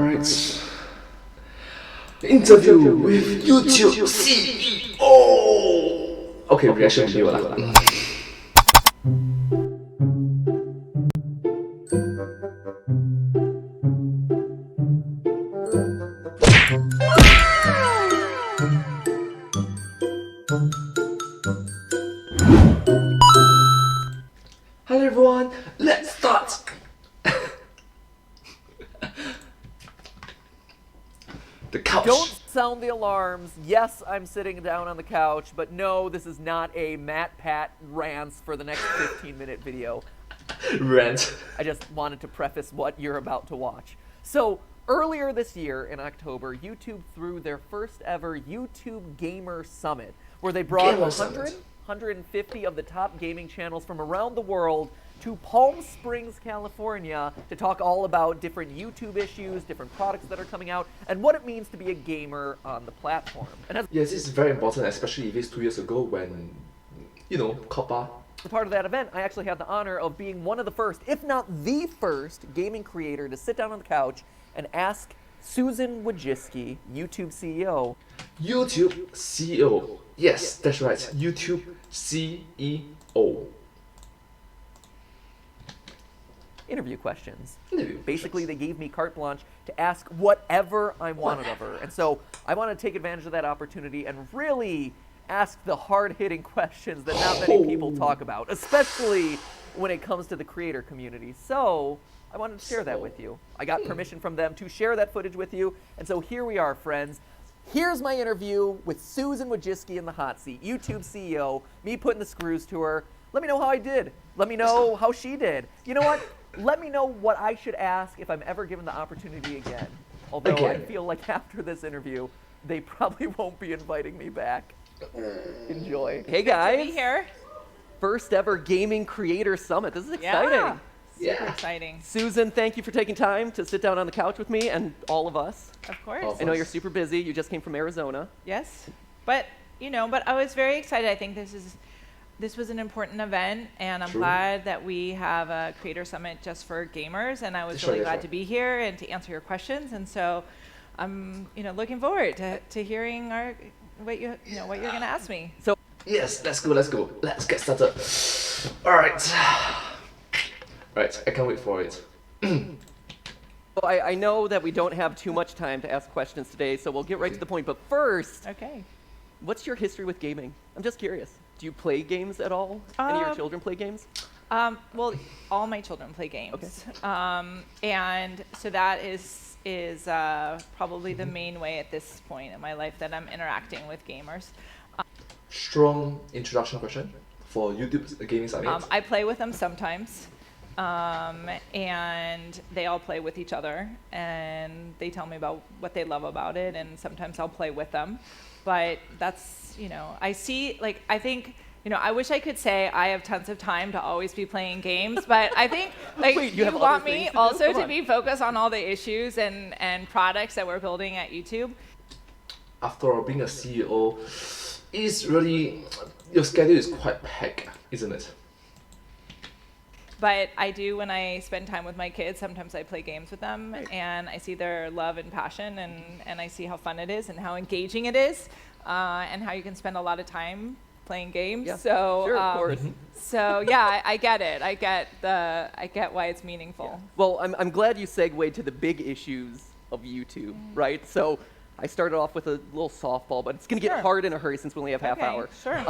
Alright. Interview with YouTube CEO. Okay, reaction video lah. Hello everyone, let's start. The couch. Don't sound the alarms. Yes, I'm sitting down on the couch, but no, this is not a Matpat rants for the next 15-minute video. Rant. I just wanted to preface what you're about to watch. So, earlier this year, in October, YouTube threw their first ever YouTube Gamer Summit, where they brought 150 of the top gaming channels from around the world to Palm Springs, California, to talk all about different YouTube issues, different products that are coming out, and what it means to be a gamer on the platform. And as Yes, this is very important, especially if it's 2 years ago when, you know, Copa. part of that event, I actually had the honor of being one of the first, if not the first, gaming creator to sit down on the couch and ask Susan Wojcicki, YouTube CEO. YouTube CEO. Yes, that's right. YouTube CEO. Interview questions. Interview Basically, they gave me carte blanche to ask whatever I wanted of her. And so I want to take advantage of that opportunity and really ask the hard-hitting questions that not many people talk about, especially when it comes to the creator community. So I wanted to share that with you. I got permission from them to share that footage with you. And so here we are, friends. Here's my interview with Susan Wojcicki in the hot seat, YouTube CEO, me putting the screws to her. Let me know how I did. Let me know how she did. You know what? Let me know what I should ask if I'm ever given the opportunity again. Although I feel like after this interview, they probably won't be inviting me back. Enjoy. Hey guys. Good to be here. First ever Gaming Creator Summit. This is exciting. Yeah. Super exciting. Susan, thank you for taking time to sit down on the couch with me and all of us. Of course. Oh. I know you're super busy. You just came from Arizona. Yes. But, but I was very excited. I think this was an important event, and I'm True. glad that we have a creator summit just for gamers, and I was That's really right, glad that's to be here and to answer your questions. And so I'm, looking forward to hearing what you're going to ask me. So Yes, let's go. Let's get started. Alright. Right, I can't wait for it. I know that we don't have too much time to ask questions today, so we'll get right to the point. But first, Okay. what's your history with gaming? I'm just curious. Do you play games at all? Any of your children play games? Well, all my children play games, and so that is probably the main way at this point in my life that I'm interacting with gamers. Strong introduction question for YouTube's gaming summit. I play with them sometimes, and they all play with each other, and they tell me about what they love about it, and sometimes I'll play with them. But that's, I see, I think, I wish I could say I have tons of time to always be playing games, but I think, Wait, you have want other me things to do? also Come to on. be focused on all the issues and products that we're building at YouTube. After all, being a CEO is really, your schedule is quite packed, isn't it? But I do, when I spend time with my kids, sometimes I play games with them, and I see their love and passion, and I see how fun it is and how engaging it is, and how you can spend a lot of time playing games. Yeah, so, sure, of course. So yeah, I get it. I get why it's meaningful. Well, I'm glad you segued to the big issues of YouTube, right? So I started off with a little softball, but it's going to get Sure. hard in a hurry since we only have half Okay, hour. sure.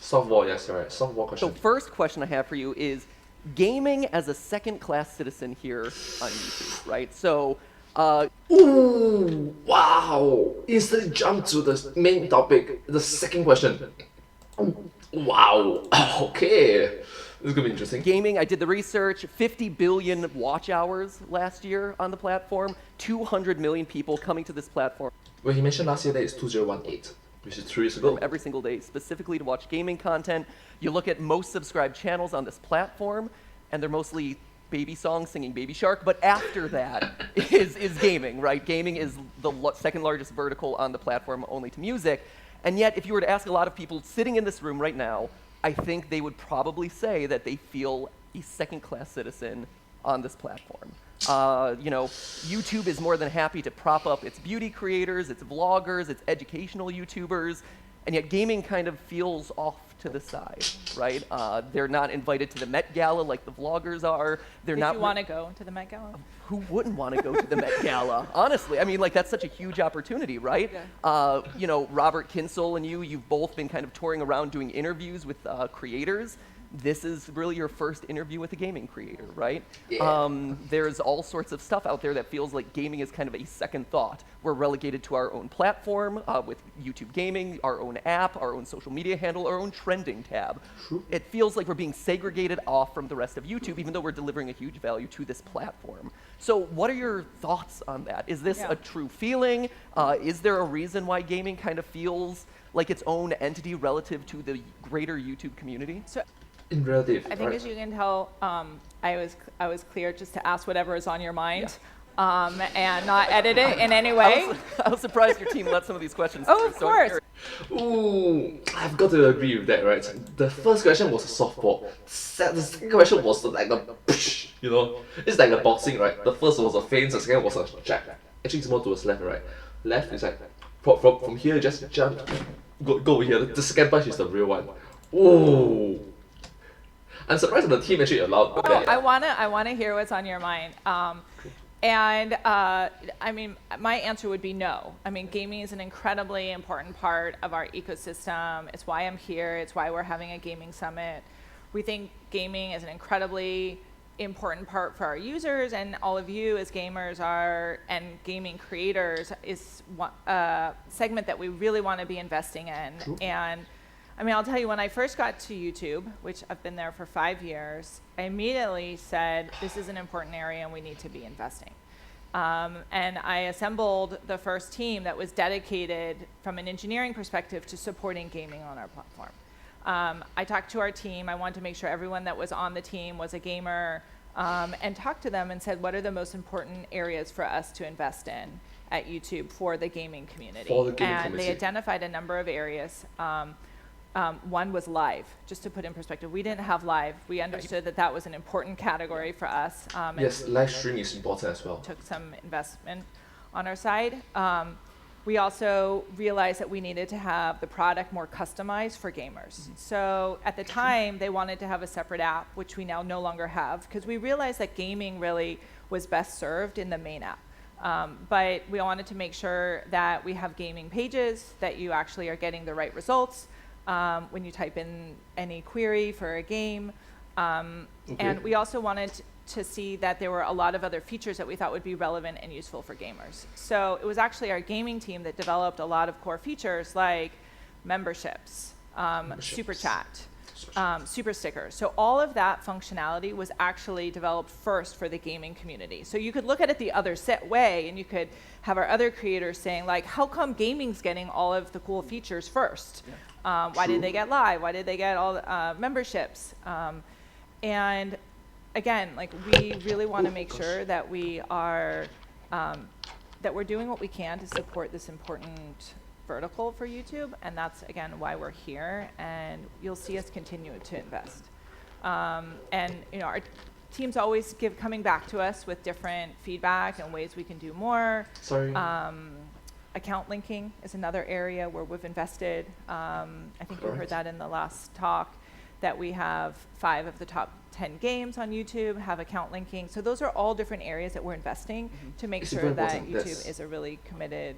Softball, yes, you're right. Softball So question. first question I have for you is gaming as a second-class citizen here on YouTube, right? So, Ooh, wow! Instantly jump to the main topic, the second question. Wow, okay. This is gonna be interesting. gaming, I did the research, 50 billion watch hours last year on the platform, 200 million people coming to this platform Well, he mentioned last year that it's 2018, which is 3 years ago. every single day, specifically to watch gaming content. You look at most subscribed channels on this platform, and they're mostly baby songs singing Baby Shark, but after that is gaming, right? Gaming is the second largest vertical on the platform, only to music. And yet, if you were to ask a lot of people sitting in this room right now, I think they would probably say that they feel a second-class citizen on this platform. YouTube is more than happy to prop up its beauty creators, its vloggers, its educational YouTubers, and yet gaming kind of feels off to the side, right? They're not invited to the Met Gala like the vloggers are. They're not. Did you want to go to the Met Gala? Who wouldn't want to go to the Met Gala? Honestly, I mean, like, that's such a huge opportunity, right? Yeah. Robert Kinsel and you've both been kind of touring around doing interviews with creators. This is really your first interview with a gaming creator, right? Yeah. There's all sorts of stuff out there that feels like gaming is kind of a second thought. We're relegated to our own platform with YouTube Gaming, our own app, our own social media handle, our own trending tab. True. It feels like we're being segregated off from the rest of YouTube, even though we're delivering a huge value to this platform. So what are your thoughts on that? Is this a true feeling? Is there a reason why gaming kind of feels like its own entity relative to the greater YouTube community? So In relative. I think, right? as you can tell, I was clear just to ask whatever is on your mind, and not edit it in any way. I was surprised your team let some of these questions Oh, through, of so I'm course. curious. Ooh, I've got to agree with that, right? The first question was a softball. The second question was like a push, It's like a boxing, right? The first was a feint, the second was a jab. Actually, it's more towards left, right? Left is like, from here, just jump, go over here. The second punch is the real one. Ooh. I'm surprised that the team actually allowed that. I wanna hear what's on your mind. I mean, my answer would be no. I mean, gaming is an incredibly important part of our ecosystem. It's why I'm here. It's why we're having a gaming summit. We think gaming is an incredibly important part for our users, and all of you as gamers and gaming creators is a segment that we really want to be investing in. True. And I mean, I'll tell you, when I first got to YouTube, which I've been there for 5 years, I immediately said, this is an important area and we need to be investing. And I assembled the first team that was dedicated from an engineering perspective to supporting gaming on our platform. I talked to our team. I wanted to make sure everyone that was on the team was a gamer, and talked to them and said, what are the most important areas for us to invest in at YouTube for the gaming community? For the gaming and community. they identified a number of areas. One was live, just to put in perspective. We didn't have live. We understood that that was an important category for us. And Yes, live stream is important as well. took some investment on our side. We also realized that we needed to have the product more customized for gamers. So at the time, they wanted to have a separate app, which we now no longer have, because we realized that gaming really was best served in the main app. But we wanted to make sure that we have gaming pages, that you actually are getting the right results when you type in any query for a game. And we also wanted to see that there were a lot of other features that we thought would be relevant and useful for gamers. So it was actually our gaming team that developed a lot of core features like memberships, super chat, super stickers. So all of that functionality was actually developed first for the gaming community. So you could look at it the other way, and you could have our other creators saying, like, how come gaming's getting all of the cool features first? Why did they get live? Why did they get all the memberships? And again, like, we really want to make sure that we are that we're doing what we can to support this important vertical for YouTube, and that's again why we're here. And you'll see us continue to invest. And our teams always coming back to us with different feedback and ways we can do more. Sorry. Account linking is another area where we've invested. I think you heard that in the last talk, that we have 5 of the top 10 games on YouTube have account linking. So those are all different areas that we're investing to make sure that YouTube is a really committed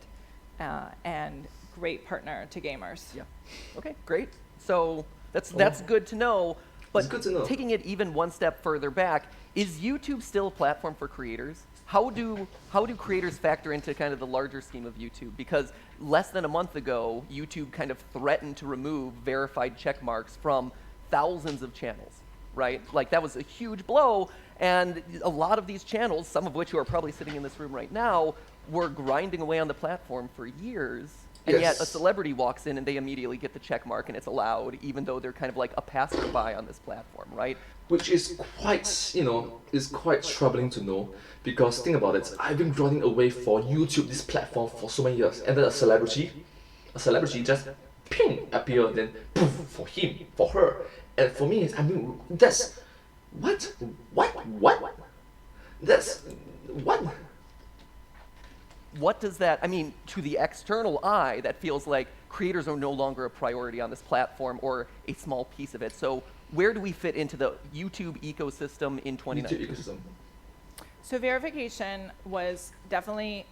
and great partner to gamers. Yeah. Okay, great. So that's good to know. But It's good to know. Taking it even one step further back, is YouTube still a platform for creators? How do creators factor into kind of the larger scheme of YouTube? Because less than a month ago, YouTube kind of threatened to remove verified check marks from thousands of channels, right? Like, that was a huge blow, and a lot of these channels, some of which you are probably sitting in this room right now, were grinding away on the platform for years, and yet a celebrity walks in and they immediately get the check mark and it's allowed, even though they're kind of like a passerby on this platform, right? Which is quite, is quite troubling to know, because think about it, I've been grinding away for YouTube, this platform, for so many years, and then a celebrity just ping appear, then poof, for him, for her, and for me, I mean, that's what? That's one. What does that, I mean, to the external eye, that feels like creators are no longer a priority on this platform or a small piece of it. So where do we fit into the YouTube ecosystem in 2019? YouTube ecosystem. So verification was definitely,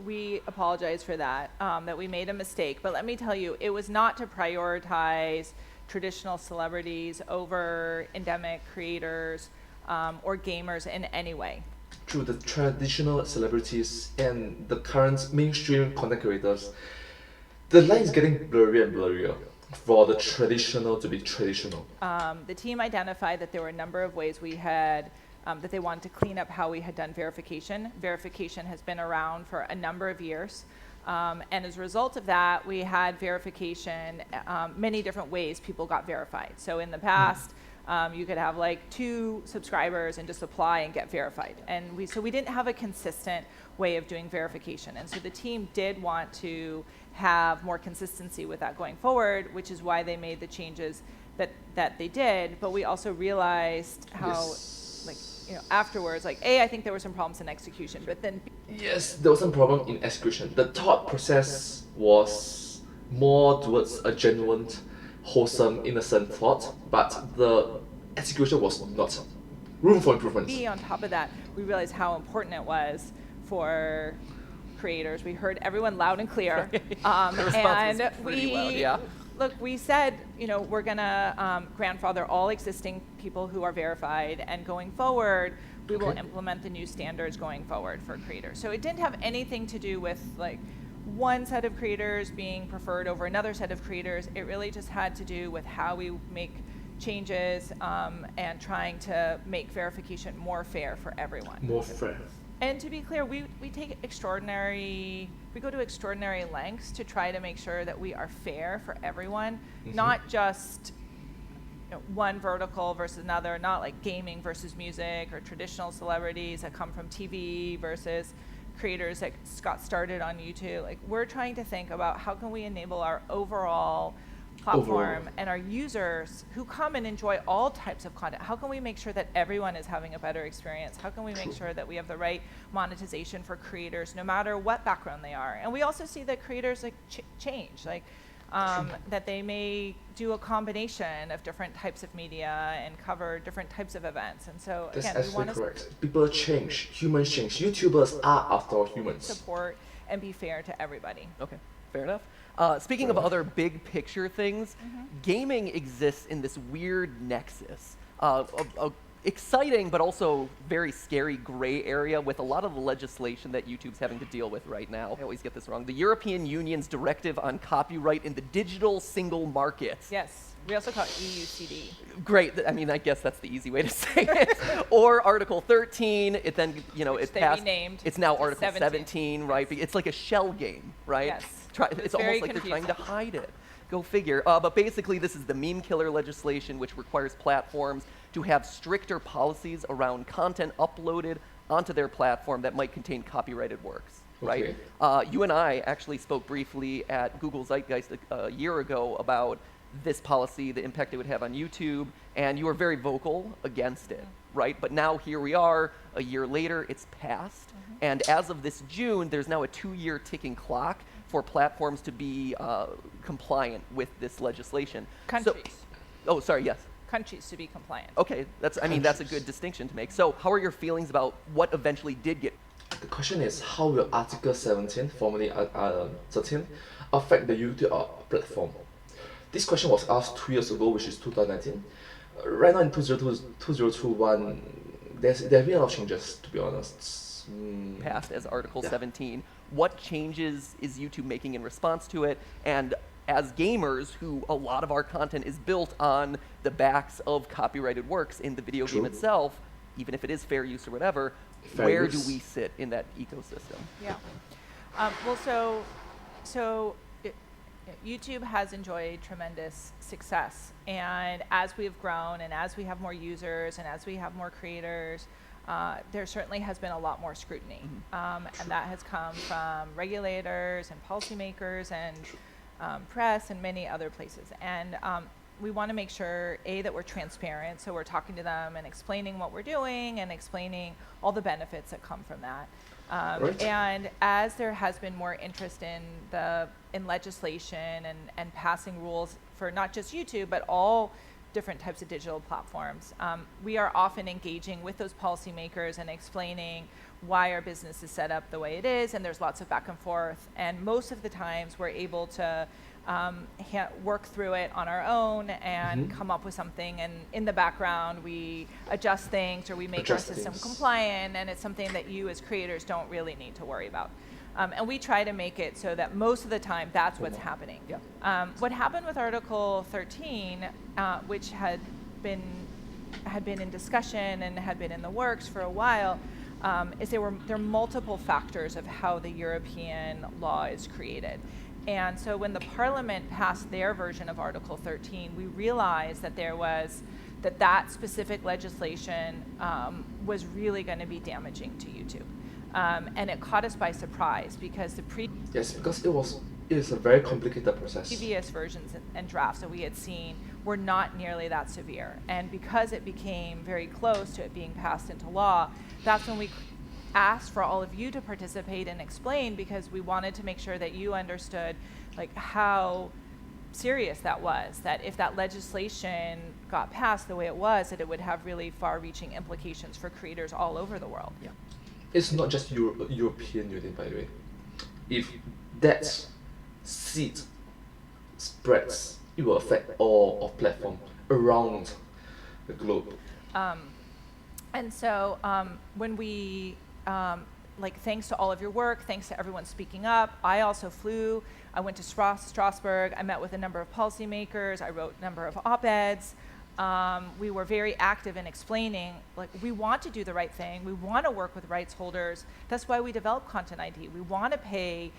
we apologize for that, that we made a mistake. But let me tell you, it was not to prioritize traditional celebrities over endemic creators or gamers in any way. Through the traditional celebrities and the current mainstream content creators, the line is getting blurrier and blurrier for the traditional to be traditional. The team identified that there were a number of ways we had, that they wanted to clean up how we had done verification. Verification has been around for a number of years. And as a result of that, we had verification, many different ways people got verified. So in the past, you could have like 2 subscribers and just apply and get verified. And so we didn't have a consistent way of doing verification. And so the team did want to have more consistency with that going forward, which is why they made the changes that they did. But we also realized how, like, you know, afterwards, like, I think there were some problems in execution, but then Yes, there was some problem in execution. The thought process was more towards a genuine, wholesome, innocent thought, but the execution was not. Room for improvement. on top of that, we realized how important it was for creators. We heard everyone loud and clear. The response was And pretty loud, yeah. Look, we said, you know, we're gonna grandfather all existing people who are verified, and going forward, we will implement the new standards going forward for creators. So it didn't have anything to do with like one set of creators being preferred over another set of creators. It really just had to do with how we make changes and trying to make verification more fair for everyone. More fair. And to be clear, we go to extraordinary lengths to try to make sure that we are fair for everyone, not just, you know, one vertical versus another, not like gaming versus music or traditional celebrities that come from TV versus creators that got started on YouTube. Like, we're trying to think about how can we enable our overall platform and our users who come and enjoy all types of content. How can we make sure that everyone is having a better experience? How can we make sure that we have the right monetization for creators no matter what background they are? And we also see that creators like change, like that they may do a combination of different types of media and cover different types of events. And so That's again, we want absolutely to correct. People change, humans change. YouTubers are after all humans. support and be fair to everybody. Okay, fair enough. Speaking of other big picture things, gaming exists in this weird nexus, exciting but also very scary gray area with a lot of the legislation that YouTube's having to deal with right now. I always get this wrong. The European Union's Directive on Copyright in the Digital Single Market. Yes, we also call it EUCD. Great. I mean, I guess that's the easy way to say it. Or Article 13. It then, you know, Which it they passed. renamed It's now to Article 17, 17, right? It's like a shell game, right? Yes. It's very almost like they're trying to confusing. hide it. Go figure. But basically, this is the meme killer legislation, which requires platforms to have stricter policies around content uploaded onto their platform that might contain copyrighted works, right? You and I actually spoke briefly at Google Zeitgeist a year ago about this policy, the impact it would have on YouTube, and you were very vocal against it, right? But now here we are, a year later, it's passed, and as of this June, there's now a 2-year ticking clock for platforms to be compliant with this legislation. Countries. Oh, sorry, yes. Countries to be compliant. Okay, that's a good distinction to make. So how are your feelings about what eventually did get? The question is, how will Article 17, formerly 13, affect the YouTube platform? This question was asked 2 years ago, which is 2019. Right now in 2021, there have been a lot of changes, to be honest. Passed as Article 17. What changes is YouTube making in response to it? And as gamers, who a lot of our content is built on the backs of copyrighted works in the video game itself, even if it is fair use or whatever, where do we sit in that ecosystem? Yeah. YouTube has enjoyed tremendous success, and as we've grown and as we have more users and as we have more creators, there certainly has been a lot more scrutiny, and that has come from regulators and policymakers and press and many other places. And we want to make sure, A, that we're transparent, so we're talking to them and explaining what we're doing and explaining all the benefits that come from that. Right. And as there has been more interest in legislation and passing rules for not just YouTube, but all different types of digital platforms, we are often engaging with those policymakers and explaining why our business is set up the way it is, and there's lots of back and forth. And most of the times we're able to work through it on our own and come up with something, and in the background we adjust things or we make our system compliant, and it's something that you as creators don't really need to worry about. And we try to make it so that most of the time that's what's happening. Yeah. What happened with Article 13, which had been in discussion and had been in the works for a while, is there are multiple factors of how the European law is created. And so when the Parliament passed their version of Article 13, we realized that that specific legislation was really going to be damaging to YouTube. And it caught us by surprise because Yes, because it is a very complicated process. previous versions and drafts that we had seen were not nearly that severe. And because it became very close to it being passed into law, that's when we asked for all of you to participate and explain, because we wanted to make sure that you understood like how serious that was, that if that legislation got passed the way it was, that it would have really far-reaching implications for creators all over the world. Yeah. It's not just European Union, by the way. If that seed spreads, it will affect all of platforms around the globe. And so when we, thanks to all of your work, thanks to everyone speaking up, I also flew. I went to Strasbourg. I met with a number of policymakers. I wrote a number of op-eds. We were very active in explaining, like, we want to do the right thing. We want to work with rights holders. That's why we developed Content ID. We want to pay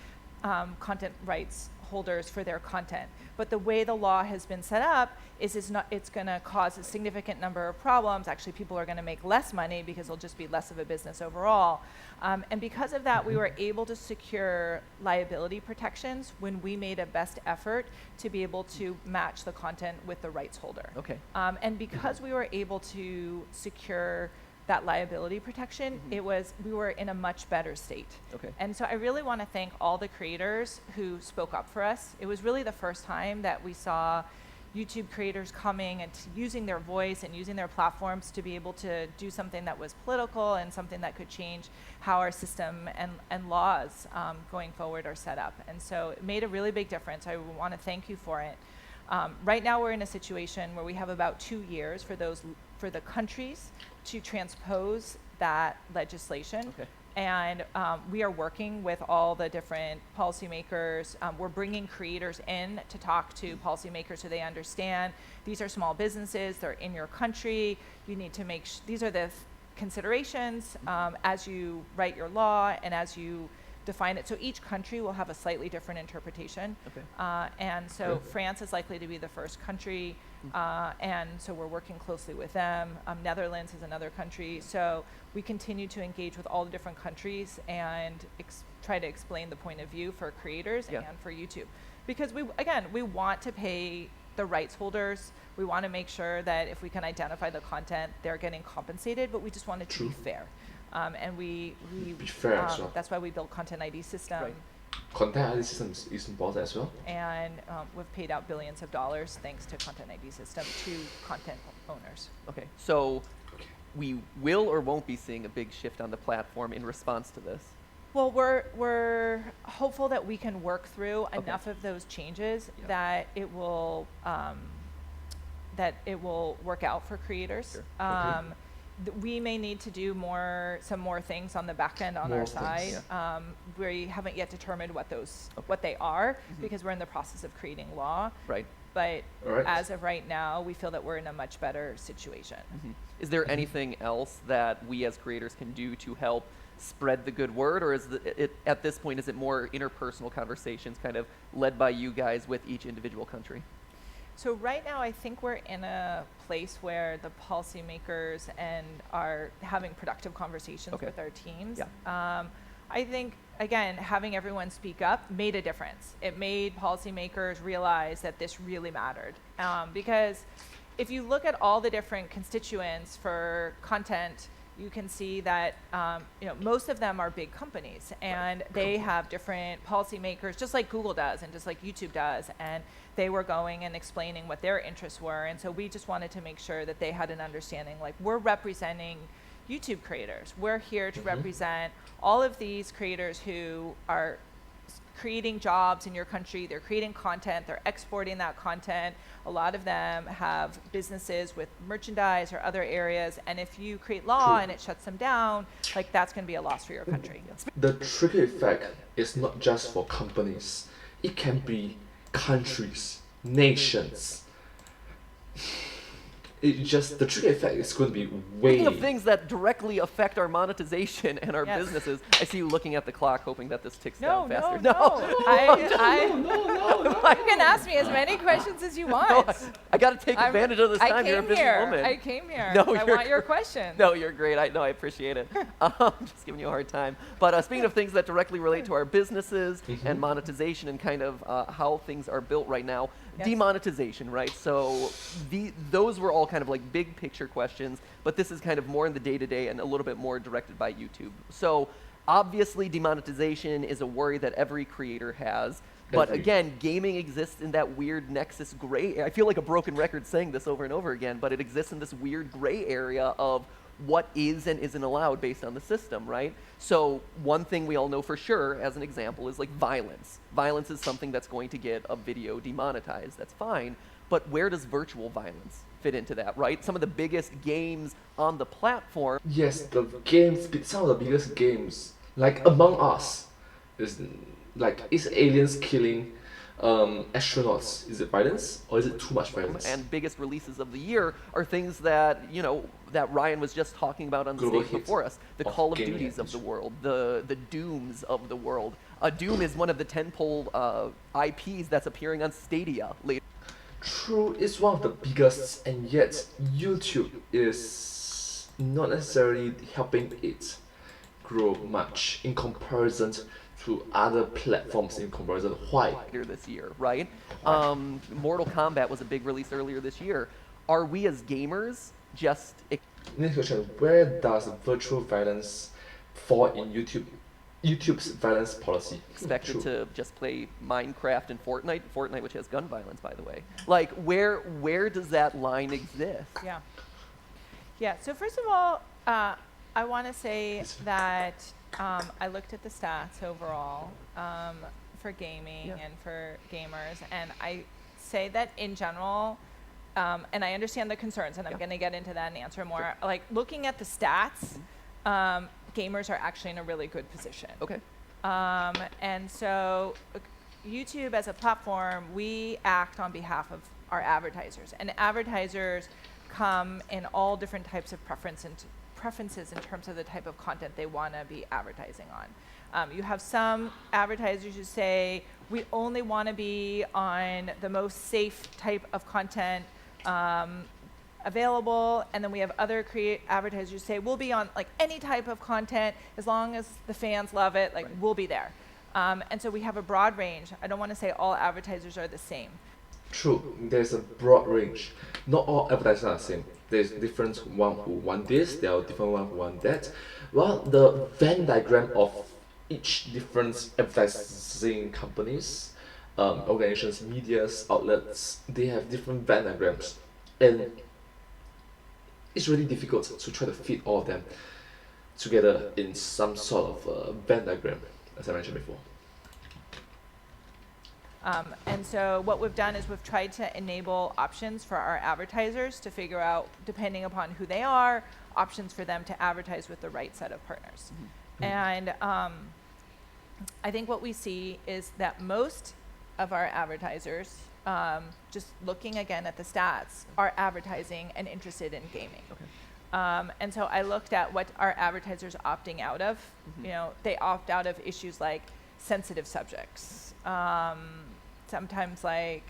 content rights holders for their content. But the way the law has been set up is it's going to cause a significant number of problems. Actually, people are going to make less money because it'll just be less of a business overall. And because of that, we were able to secure liability protections when we made a best effort to be able to match the content with the rights holder. Okay. And because we were able to secure that liability protection, we were in a much better state. Okay. And so I really want to thank all the creators who spoke up for us. It was really the first time that we saw YouTube creators coming and using their voice and using their platforms to be able to do something that was political and something that could change how our system and laws going forward are set up. And so it made a really big difference. I want to thank you for it. Right now we're in a situation where we have about 2 years for the countries to transpose that legislation. Okay. And we are working with all the different policymakers. We're bringing creators in to talk to policymakers so they understand these are small businesses, they're in your country. You need to make these are the considerations as you write your law and as you define it. So each country will have a slightly different interpretation. Okay. And so France is likely to be the first country. And so we're working closely with them. Netherlands is another country. So we continue to engage with all the different countries and try to explain the point of view for creators and for YouTube. Because we want to pay the rights holders. We want to make sure that if we can identify the content, they're getting compensated, but we just want it to be fair. And we Be fair as well. that's why we built Content ID system. Right. Content ID system is important as well. And we've paid out billions of dollars thanks to Content ID system to content owners. Okay. So we will or won't be seeing a big shift on the platform in response to this. Well, we're hopeful that we can work through enough of those changes that it will work out for creators. Sure. We may need to do some more things on the back end on our side. We haven't yet determined what they are because we're in the process of creating law. Right. But as of right now, we feel that we're in a much better situation. Is there anything else that we as creators can do to help spread the good word, or at this point is it more interpersonal conversations kind of led by you guys with each individual country? So right now, I think we're in a place where the policymakers are having productive conversations with our teams. Yeah. I think again, having everyone speak up made a difference. It made policymakers realize that this really mattered. Because if you look at all the different constituents for content, you can see that most of them are big companies, and they have different policymakers, just like Google does and just like YouTube does, and they were going and explaining what their interests were. And so we just wanted to make sure that they had an understanding, like, we're representing YouTube creators. We're here to represent all of these creators who are creating jobs in your country. They're creating content, they're exporting that content. A lot of them have businesses with merchandise or other areas, and if you create law and it shuts them down, like, that's going to be a loss for your country. The trigger effect is not just for companies. It can be countries, nations. The trigger effect is going to be way... Speaking of things that directly affect our monetization and our businesses, I see you looking at the clock, hoping that this ticks down faster. No. You can ask me as many questions as you want. No, I got to take advantage of this time. You're a busy woman. I came here. No, I want your question. No, you're great. I appreciate it. Just giving you a hard time. But speaking of things that directly relate to our businesses and monetization and kind of how things are built right now, demonetization, right? So those were all kind of like big picture questions, but this is kind of more in the day-to-day and a little bit more directed by YouTube. So obviously demonetization is a worry that every creator has. But again, gaming exists in that weird nexus gray. I feel like a broken record saying this over and over again, but it exists in this weird gray area of what is and isn't allowed based on the system, right? So one thing we all know for sure, as an example, is like violence. Violence is something that's going to get a video demonetized. That's fine. But where does virtual violence fit into that, right? Some of the biggest games on the platform. Yes, some of the biggest games, like Among Us, is aliens killing astronauts. Is it violence or is it too much violence? And biggest releases of the year are things that, that Ryan was just talking about on the stage before us. The Call of Duties of the world, the Dooms of the world. Doom is one of the tentpole IPs that's appearing on Stadia later. True, it's one of the biggest, and yet YouTube is not necessarily helping it grow much in comparison to other platforms in comparison. Why? This year, right? Mortal Kombat was a big release earlier this year. Are we as gamers just... Next question, where does virtual violence fall in YouTube's violence policy? Expected to just play Minecraft and Fortnite, which has gun violence, by the way. Like, where does that line exist? Yeah, so first of all, I want to say that I looked at the stats overall for gaming and for gamers, and I say that in general, and I understand the concerns, and I'm going to get into that and answer more. Sure. Like, looking at the stats, gamers are actually in a really good position. Okay. And so YouTube as a platform, we act on behalf of our advertisers, and advertisers come in all different types of preferences in terms of the type of content they want to be advertising on. You have some advertisers who say, we only want to be on the most safe type of content available, and then we have other advertisers who say, we'll be on like any type of content as long as the fans love it, like we'll be there. And so we have a broad range. I don't want to say all advertisers are the same. True, there's a broad range. Not all advertisers are the same. There's different one who want this, there are different one who want that. Well, the Venn diagram of each different advertising companies, organizations, medias, outlets, they have different Venn diagrams. And it's really difficult to try to fit all of them together in some sort of Venn diagram, as I mentioned before. And so what we've done is we've tried to enable options for our advertisers to figure out, depending upon who they are, options for them to advertise with the right set of partners. Mm-hmm. And I think what we see is that most of our advertisers, just looking again at the stats, are advertising and interested in gaming. Okay. And so I looked at what our advertisers opting out of. Mm-hmm. They opt out of issues like sensitive subjects. Sometimes like,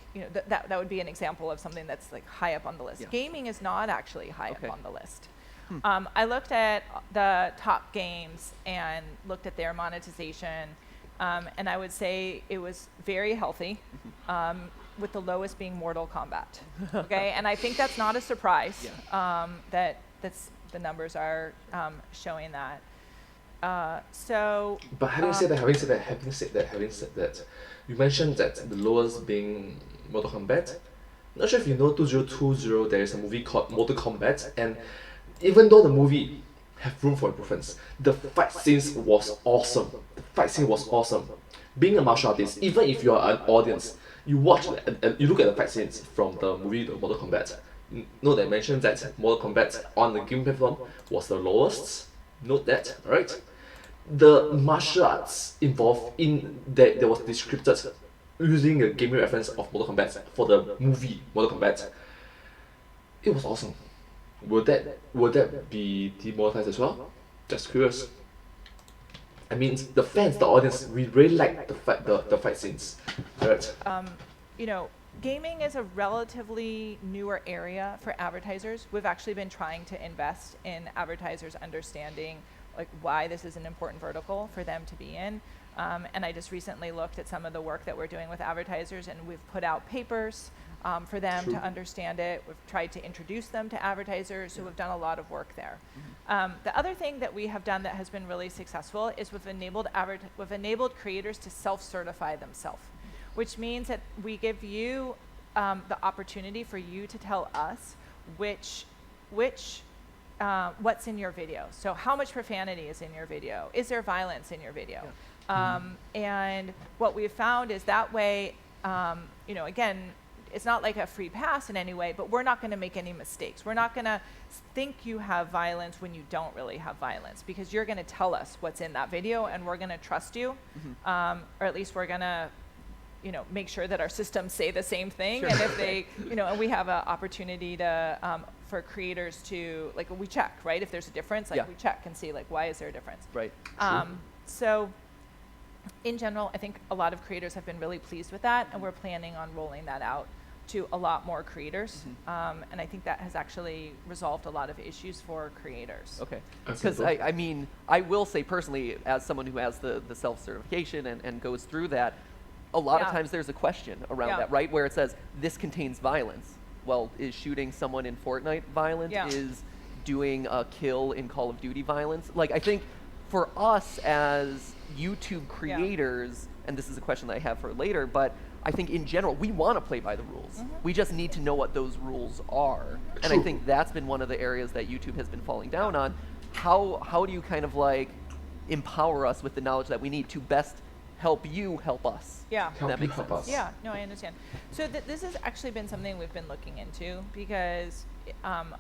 that would be an example of something that's like high up on the list. Yeah. Gaming is not actually high up on the list. I looked at the top games and looked at their monetization, and I would say it was very healthy, with the lowest being Mortal Kombat. Okay, and I think that's not a surprise. That's the numbers are showing that. But having said that, you mentioned that the lowest being Mortal Kombat. Not sure if you know 2020, there is a movie called Mortal Kombat, and even though the movie have room for improvements, the fight scenes was awesome. The fight scene was awesome. Being a martial artist, even if you are an audience, you watch and you look at the fight scenes from the movie The Mortal Kombat. Note that I mentioned that Mortal Kombat on the game platform was the lowest. Note that, alright? The martial arts involved in that was descripted using a gaming reference of Mortal Kombat for the movie Mortal Kombat. It was awesome. Would that be demonetized as well? Just curious. I mean, the fans, the audience, we really like the fight scenes. Right. You know, gaming is a relatively newer area for advertisers. We've actually been trying to invest in advertisers understanding like why this is an important vertical for them to be in. And I just recently looked at some of the work that we're doing with advertisers, and we've put out papers for them to understand it. We've tried to introduce them to advertisers, so we've done a lot of work there. The other thing that we have done that has been really successful is we've enabled creators to self-certify themselves, which means that we give you the opportunity for you to tell us what's in your video. So how much profanity is in your video? Is there violence in your video? And what we've found is that way, you know, again, it's not like a free pass in any way, but we're not going to make any mistakes. We're not going to think you have violence when you don't really have violence, because you're going to tell us what's in that video, and we're going to trust you, or at least we're going to, you know, make sure that our systems say the same thing. And if they, you know, and we have an opportunity to, for creators to, like, we check, right? If there's a difference, like we check and see, like, why is there a difference? Right. So in general, I think a lot of creators have been really pleased with that, and we're planning on rolling that out to a lot more creators. And I think that has actually resolved a lot of issues for creators. Okay. Because I mean, I will say personally, as someone who has the self-certification and goes through that, a lot of times there's a question around that, right? Where it says, this contains violence. Well, is shooting someone in Fortnite violent? Is doing a kill in Call of Duty violence? Like, I think for us as YouTube creators, and this is a question that I have for later, but I think in general, we want to play by the rules. We just need to know what those rules are. And I think that's been one of the areas that YouTube has been falling down on. How do you kind of like empower us with the knowledge that we need to best help you help us? Help us. Yeah, no, I understand. So this has actually been something we've been looking into, because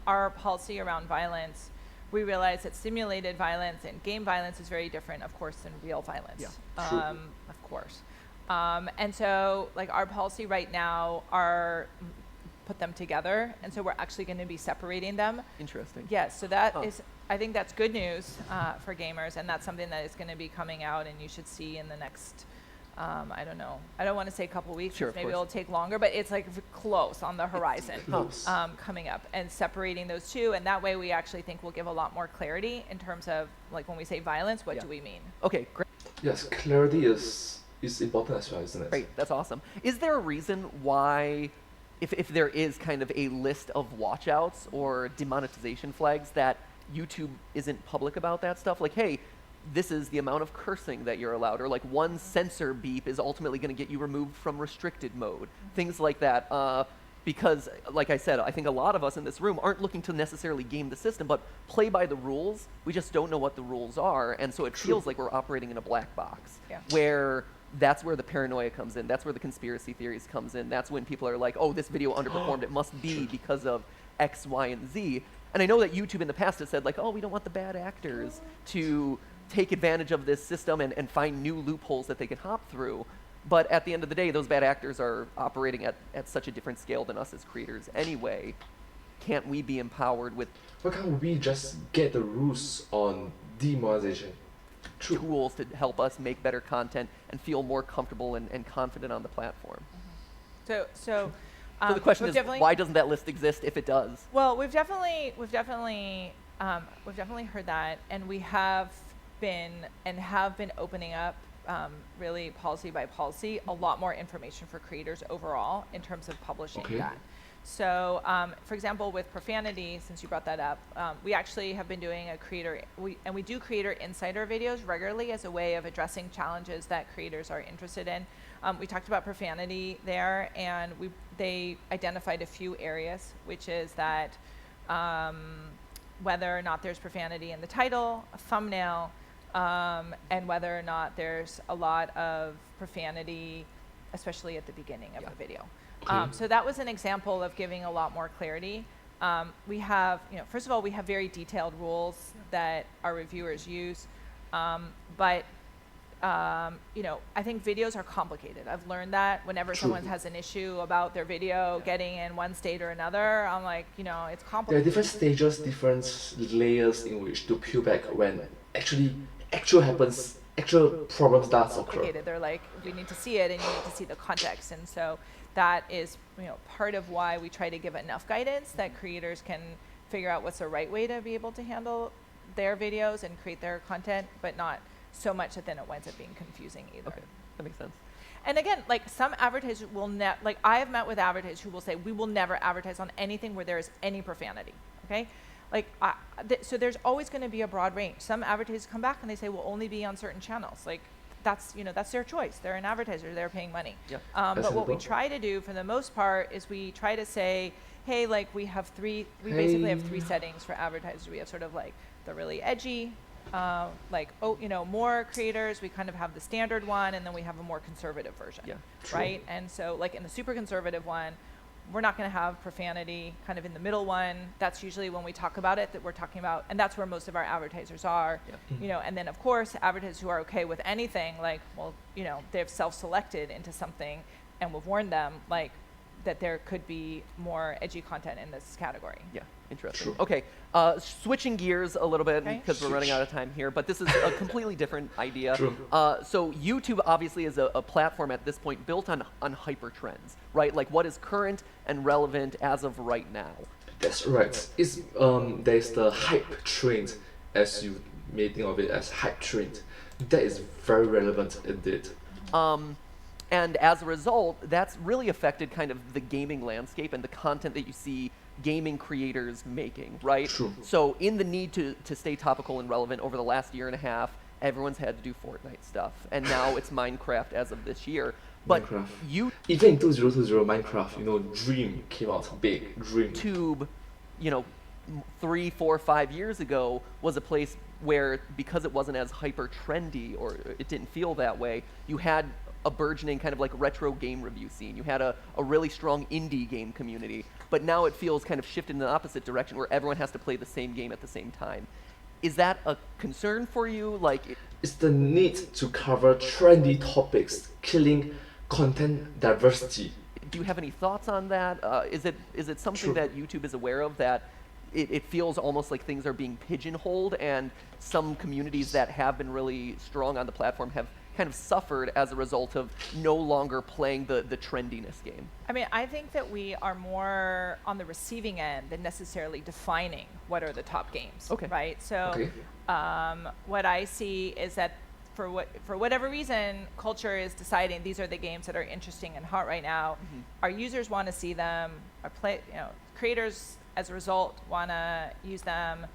our policy around violence, we realize that simulated violence and game violence is very different, of course, than real violence. Of course. And so, like, our policy right now are put them together, and so we're actually going to be separating them. Interesting. Yes, so that is, I think that's good news for gamers, and that's something that is going to be coming out, and you should see in the next, I don't know, I don't want to say a couple weeks, maybe it'll take longer, but it's like close on the horizon coming up, and separating those two, and that way we actually think we'll give a lot more clarity in terms of, like, when we say violence, what do we mean? Okay, great. Yes, clarity is important as well, isn't it? Great, that's awesome. Is there a reason why, if there is kind of a list of watchouts or demonetization flags, that YouTube isn't public about that stuff? Like, hey, this is the amount of cursing that you're allowed, or like one censor beep is ultimately going to get you removed from restricted mode, things like that. Because, like I said, I think a lot of us in this room aren't looking to necessarily game the system, but play by the rules. We just don't know what the rules are, and so it feels like we're operating in a black box, where that's where the paranoia comes in. That's where the conspiracy theories comes in. That's when people are like, oh, this video underperformed. It must be because of X, Y, and Z. And I know that YouTube in the past has said, like, oh, we don't want the bad actors to take advantage of this system and find new loopholes that they can hop through. But at the end of the day, those bad actors are operating at such a different scale than us as creators anyway. Can't we be empowered with... Why can't we just get the rules on demonetization? Tools to help us make better content and feel more comfortable and confident on the platform? So the question is, why doesn't that list exist if it does? Well, we've definitely we've definitely heard that, and we have been opening up really policy by policy a lot more information for creators overall in terms of publishing that. So, for example, with profanity, since you brought that up, we actually have been doing we do creator insider videos regularly as a way of addressing challenges that creators are interested in. We talked about profanity there, and they identified a few areas, which is that whether or not there's profanity in the title, a thumbnail, and whether or not there's a lot of profanity, especially at the beginning of the video. So that was an example of giving a lot more clarity. We have, first of all, we have very detailed rules that our reviewers use, but I think videos are complicated. I've learned that whenever someone has an issue about their video getting in one state or another, I'm like, it's complicated. There are different stages, different layers in which to peel back when actual problems does occur. They're like, we need to see it, and you need to see the context, and so that is part of why we try to give enough guidance that creators can figure out what's the right way to be able to handle their videos and create their content, but not so much that then it winds up being confusing either. Okay, that makes sense. And again, like some advertisers will I have met with advertisers who will say, we will never advertise on anything where there is any profanity, okay? So there's always going to be a broad range. Some advertisers come back and they say, we'll only be on certain channels. Like, that's their choice. They're an advertiser, they're paying money. But what we try to do for the most part is we try to say, hey, we basically have three settings for advertisers. We have sort of like the really edgy, more creators. We kind of have the standard one, and then we have a more conservative version, right? And so in the super conservative one, we're not going to have profanity. Kind of in the middle one, that's usually when we talk about it, that we're talking about, and that's where most of our advertisers are. And then of course advertisers who are okay with anything, they've self-selected into something, and we've warned them that there could be more edgy content in this category. Yeah, interesting. Okay, switching gears a little bit because we're running out of time here, but this is a completely different idea. So YouTube obviously is a platform at this point built on hyper trends, right? Like what is current and relevant as of right now. That's right. There's the hype trend, as you may think of it as hype trend. That is very relevant indeed. And as a result, that's really affected kind of the gaming landscape and the content that you see gaming creators making, right? So in the need to stay topical and relevant over the last year and a half, everyone's had to do Fortnite stuff. And now it's Minecraft as of this year. But even in 2020, Minecraft, Dream came out big. Dream. YouTube, 3, 4, 5 years ago was a place where, because it wasn't as hyper trendy, or it didn't feel that way, you had a burgeoning kind of retro game review scene. You had a really strong indie game community, but now it feels kind of shifted in the opposite direction where everyone has to play the same game at the same time. Is that a concern for you? It's the need to cover trendy topics, killing content diversity. Do you have any thoughts on that? Is it something that YouTube is aware of, that it feels almost like things are being pigeonholed, and some communities that have been really strong on the platform have kind of suffered as a result of no longer playing the trendiness game? I mean, I think that we are more on the receiving end than necessarily defining what are the top games, right? So what I see is that for whatever reason, culture is deciding these are the games that are interesting and hot right now. Our users want to see them. Creators, as a result, want to use them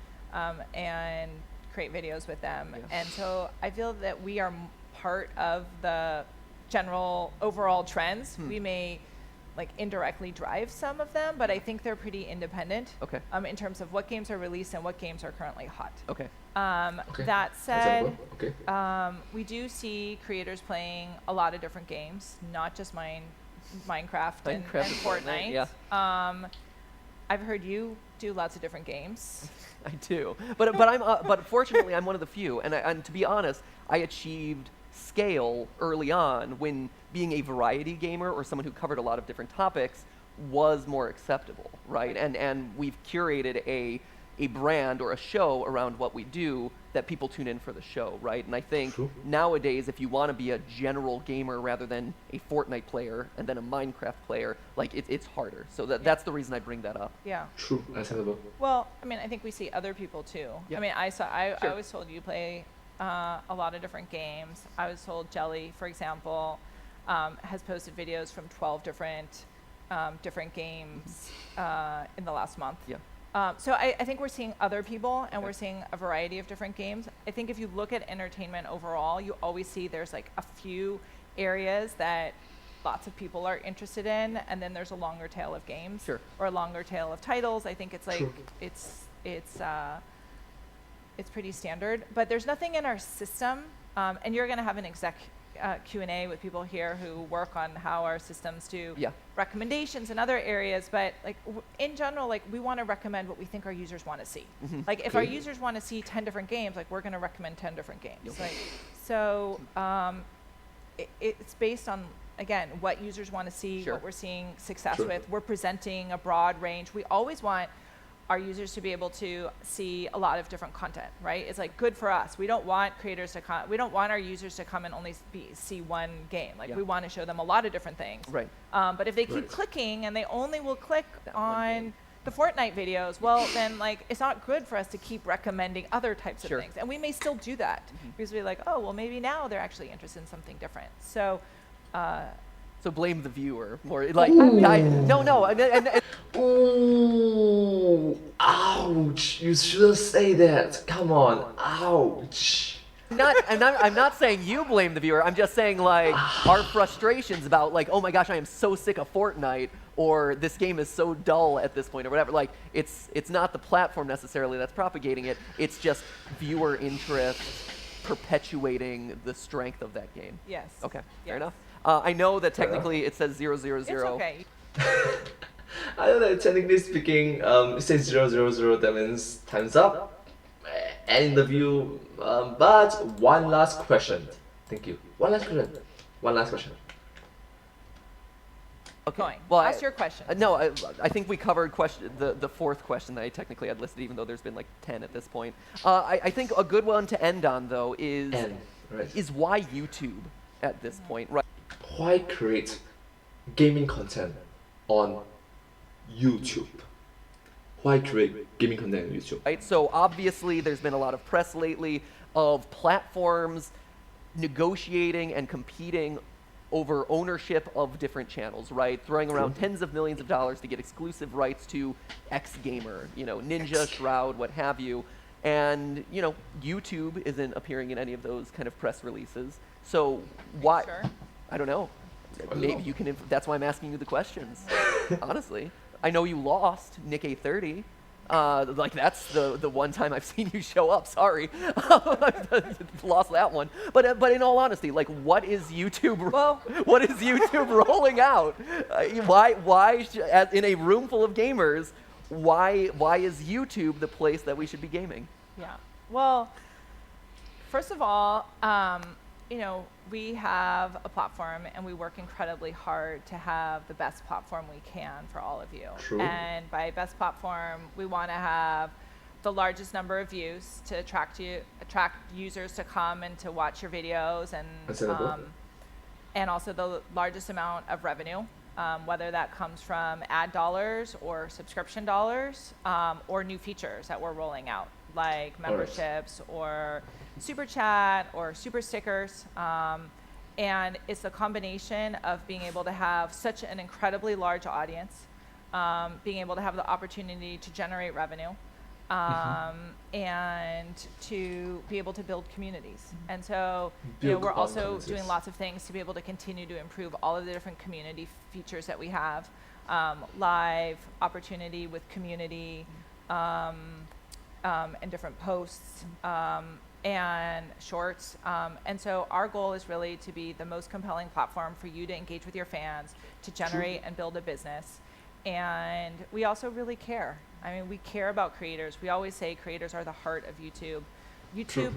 and create videos with them. And so I feel that we are part of the general overall trends. We may indirectly drive some of them, but I think they're pretty independent in terms of what games are released and what games are currently hot. That said, we do see creators playing a lot of different games, not just Minecraft and Fortnite. I've heard you do lots of different games. I do, but fortunately I'm one of the few, and to be honest, I achieved scale early on when being a variety gamer or someone who covered a lot of different topics was more acceptable, right? And we've curated a a brand or a show around what we do, that people tune in for the show, right? And I think nowadays, if you want to be a general gamer rather than a Fortnite player and then a Minecraft player, like it's harder. So that's the reason I bring that up. Yeah. True, understandable. Well, I mean, I think we see other people too. Yeah. I mean, I Sure. was told you play a lot of different games. I was told Jelly, for example, has posted videos from 12 different games in the last month. Yeah. So I think we're seeing other people, and we're seeing a variety of different games. I think if you look at entertainment overall, you always see there's like a few areas that lots of people are interested in, and then there's a longer tail of games Sure. or a longer tail of titles. I think it's like True. it's pretty standard, but there's nothing in our system, and you're going to have an exec Q&A with people here who work on how our systems do recommendations in other areas, but like in general, like we want to recommend what we think our users want to see. Like if our users want to see 10 different games, like we're going to recommend 10 different games. Like, so it's based on, again, what users want to see, what we're seeing success with. We're presenting a broad range. We always want our users to be able to see a lot of different content, right? It's like good for us. We don't want creators to come, we don't want our users to come and only see one game. Like we want to show them a lot of different things. Right. But if they keep clicking and they only will click on the Fortnite videos, well then like it's not good for us to keep recommending other types of things. And we may still do that because we're like, oh, well maybe now they're actually interested in something different. So so blame the viewer, or like, no. Ooh, ouch! You shouldn't say that. Come on, ouch. I'm not saying you blame the viewer. I'm just saying like our frustrations about like, oh my gosh, I am so sick of Fortnite, or this game is so dull at this point, or whatever. Like it's not the platform necessarily that's propagating it. It's just viewer interest perpetuating the strength of that game. yes. Okay, fair enough. I know that technically it says 000. It's okay. I know that technically speaking, it says 000, that means time's up, end the view, but one last question. Thank you. One last question. Okay. Going. Well, Ask your question. No, I think we covered the fourth question that I technically had listed, even though there's been like 10 at this point. I think a good one to end on though is why YouTube at this point, right? Why create gaming content on YouTube? Why create gaming content on YouTube? Right. So obviously, there's been a lot of press lately of platforms negotiating and competing over ownership of different channels, right? Throwing around tens of millions of dollars to get exclusive rights to X gamer, Ninja, Shroud, what have you. And, YouTube isn't appearing in any of those kind of press releases. So why? Sure. I don't know. Maybe you can, that's why I'm asking you the questions, honestly. I know you lost Nick A30. Like that's the one time I've seen you show up. Sorry, lost that one. But in all honesty, like, what is YouTube? What is YouTube rolling out? Why in a room full of gamers? Why is YouTube the place that we should be gaming? Yeah. Well, first of all, we have a platform and we work incredibly hard to have the best platform we can for all of you. True. And by best platform, we want to have the largest number of views to attract users to come and to watch your videos, and also the largest amount of revenue, whether that comes from ad dollars or subscription dollars, or new features that we're rolling out, like memberships or super chat or super stickers. And it's a combination of being able to have such an incredibly large audience, being able to have the opportunity to generate revenue, and to be able to build communities. And so we're also doing lots of things to be able to continue to improve all of the different community features that we have, live opportunity with community, and different posts, and shorts. And so our goal is really to be the most compelling platform for you to engage with your fans, to generate and build a business. And we also really care. I mean, we care about creators. We always say creators are the heart of YouTube. YouTube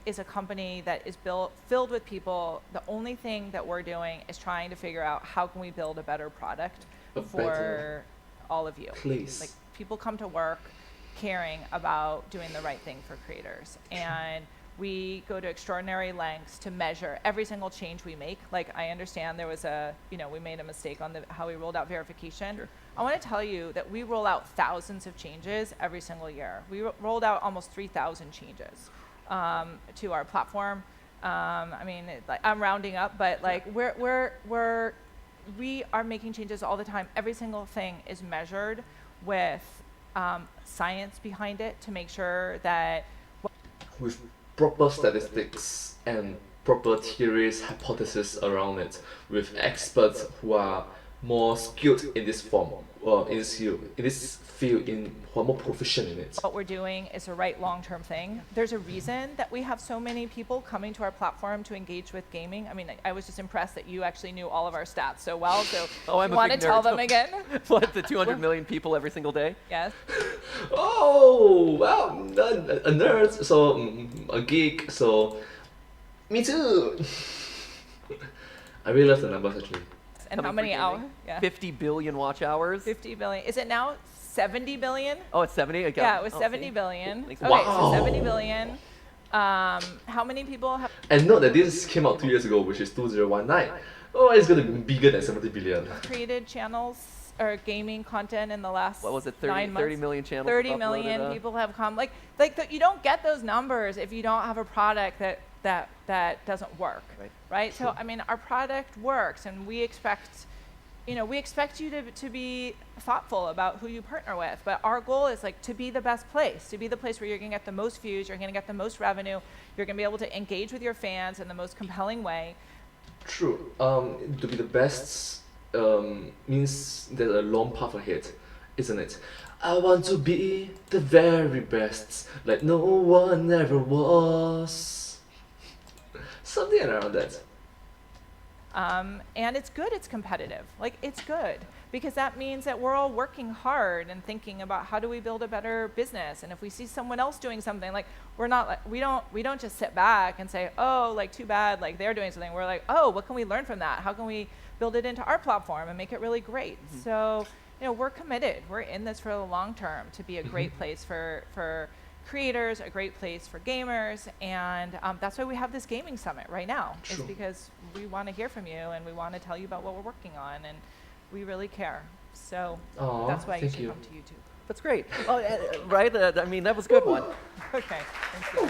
is a company that is filled with people. The only thing that we're doing is trying to figure out how can we build a better product for all of you. Please. Like, people come to work caring about doing the right thing for creators. And we go to extraordinary lengths to measure every single change we make. Like, I understand there was we made a mistake on how we rolled out verification. Sure. I want to tell you that we roll out thousands of changes every single year. We rolled out almost 3,000 changes to our platform. I mean, I'm rounding up, but like we are making changes all the time. Every single thing is measured with science behind it to make sure that with proper statistics and proper theories, hypotheses around it, with experts who are more skilled in this form, or in this field, who are more proficient in it. what we're doing is the right long-term thing. There's a reason that we have so many people coming to our platform to engage with gaming. I mean, I was just impressed that you actually knew all of our stats so well. So I'm you a want to big tell nerd. them again? What, the 200 million people every single day? Yes. Oh, well, a nerd, so a geek, so me too. I really love the numbers actually. And how Coming many for hours? gaming? Yeah. 50 billion watch hours. 50 billion. Is it now 70 billion? Oh, it's 70 again. Yeah, it was Oh, 70 see? billion. Thanks. Okay, Wow. so 70 billion. How many people have And note that this came out 2 years ago, which is 2019. Oh, it's gonna be bigger than 70 billion. created channels or gaming content in the last What was it, 9 months? 30 million channels 30 uploaded, million people have come. You don't get those numbers if you don't have a product that doesn't work, Right. So I mean, our product works, and we expect you to be thoughtful about who you partner with. But our goal is like to be the best place, to be the place where you're going to get the most views, you're going to get the most revenue, you're going to be able to engage with your fans in the most compelling way. True. To be the best means there's a long path ahead, isn't it? I want to be the very best, like no one ever was. Something around that. And it's good, it's competitive. Like, it's good because that means that we're all working hard and thinking about how do we build a better business. And if we see someone else doing something, like, we don't just sit back and say, oh, like, too bad, like they're doing something. We're like, oh, what can we learn from that? How can we build it into our platform and make it really great? So, we're committed. We're in this for the long term to be a great place for creators, a great place for gamers, and that's why we have this gaming summit right now. True. Is because we want to hear from you and we want to tell you about what we're working on, and we really care. So Aw, that's why you thank should you. come to YouTube. That's great. Oh, right? I mean, that was a good one. Okay, thank you.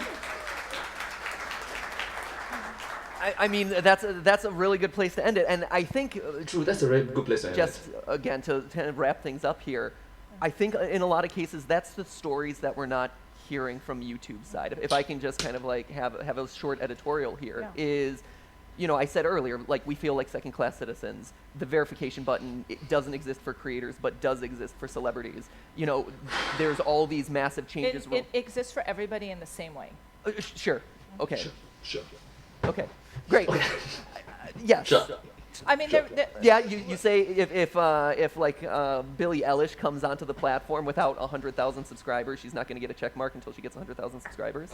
I mean, that's a really good place to end it. And I think, True, that's a very good place to end just it. again, to kind of wrap things up here, I think in a lot of cases, that's the stories that we're not hearing from YouTube's side. If I can just kind of like have a short editorial here, Yeah. is, I said earlier, like, we feel like second-class citizens. The verification button, it doesn't exist for creators, but does exist for celebrities. There's all these massive changes. It exists for everybody in the same way. Sure. Okay. Sure. Okay. Great. Yes. Sure. I mean, Sure. Yeah, you say if like Billie Eilish comes onto the platform without 100,000 subscribers, she's not going to get a check mark until she gets 100,000 subscribers.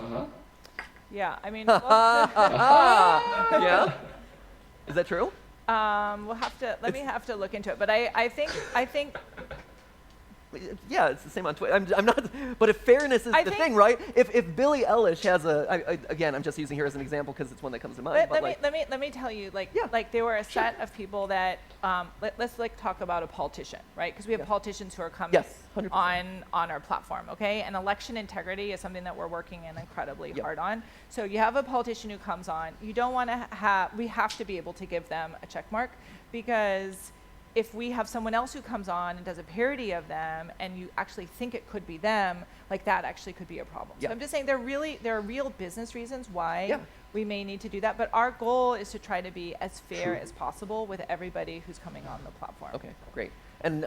yeah, I mean, Yeah. Is that true? we'll have to. Let me have to look into it. But I think. Yeah, it's the same on Twitter. I'm not. But if fairness is I the think- thing, right? If Billie Eilish has again, I'm just using her as an example because it's one that comes to mind. But Let me tell you, like, Yeah. like there were a set of people that let's like talk about a politician, right? Because we have politicians who are coming Yes, 100%. on our platform, okay? And election integrity is something that we're working in incredibly Yep. hard on. So you have a politician who comes on, you don't want to have. We have to be able to give them a check mark because if we have someone else who comes on and does a parody of them and you actually think it could be them, like that actually could be a problem. Yeah. So I'm just saying there are real business reasons why Yeah. we may need to do that, but our goal is to try to be as fair True. as possible with everybody who's coming on the platform. Okay, great. And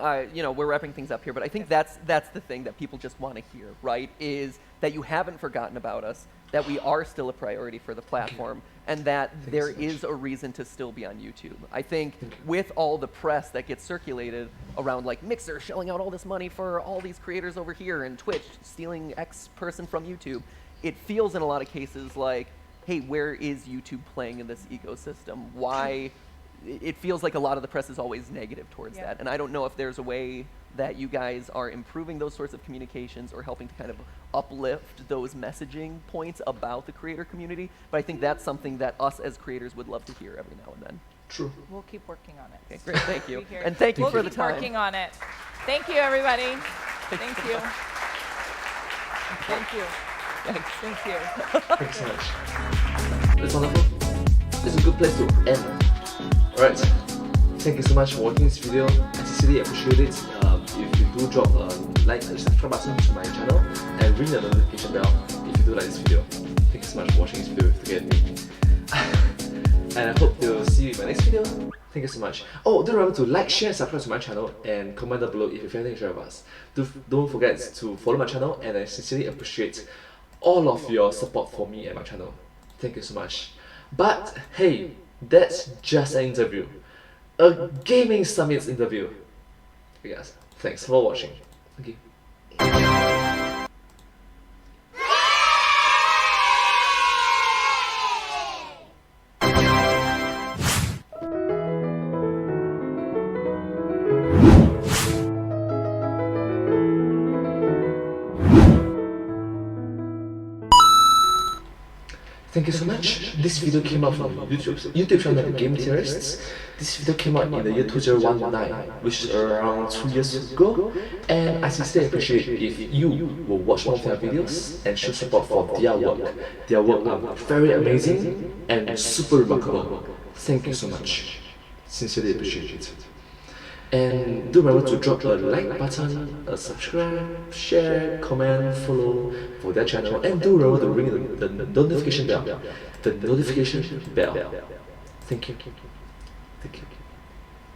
we're wrapping things up here, but I think that's the thing that people just want to hear, right? Is that you haven't forgotten about us, that we are still a priority for the platform, and that there so much. is a reason to still be on YouTube. I think with all the press that gets circulated around, like Mixer shelling out all this money for all these creators over here, and Twitch stealing X person from YouTube, it feels in a lot of cases like, hey, where is YouTube playing in this ecosystem? Why it feels like a lot of the press is always negative towards Yeah. that. And I don't know if there's a way that you guys are improving those sorts of communications or helping to kind of uplift those messaging points about the creator community. But I think that's something that us as creators would love to hear every now and then. True. We'll keep working on it. Okay, great, thank you. Be here. And thank you we'll for the keep time. working on it. Thank you, everybody. Thank you. Thank you. Thanks. Thank you. Thanks so much. That's wonderful. It's a good place to end. Alright. Thank you so much for watching this video. I sincerely appreciate it. If you do drop a like and subscribe button to my channel and ring the notification bell if you do like this video. Thank you so much for watching this video together with me. And I hope to see you in my next video. Thank you so much. Oh, don't remember to like, share, and subscribe to my channel and comment down below if you have anything to share with us. Don't forget to follow my channel, and I sincerely appreciate all of your support for me and my channel. Thank you so much. But hey, that's just an interview. A gaming summit interview. Okay guys, thanks for watching. Thank you. Thank you so much. This video came out from YouTube channel Game Theorists. This video came out in the year 2019, which is around 2 years ago. And I sincerely appreciate if you will watch one of their videos and show support for their work. Their work are very amazing and super remarkable. Thank you so much. Sincerely appreciate it. And do remember to drop a like button, a subscribe, share, comment, follow for their channel, and do remember to ring the notification bell. The notification bell. Thank you. Thank you.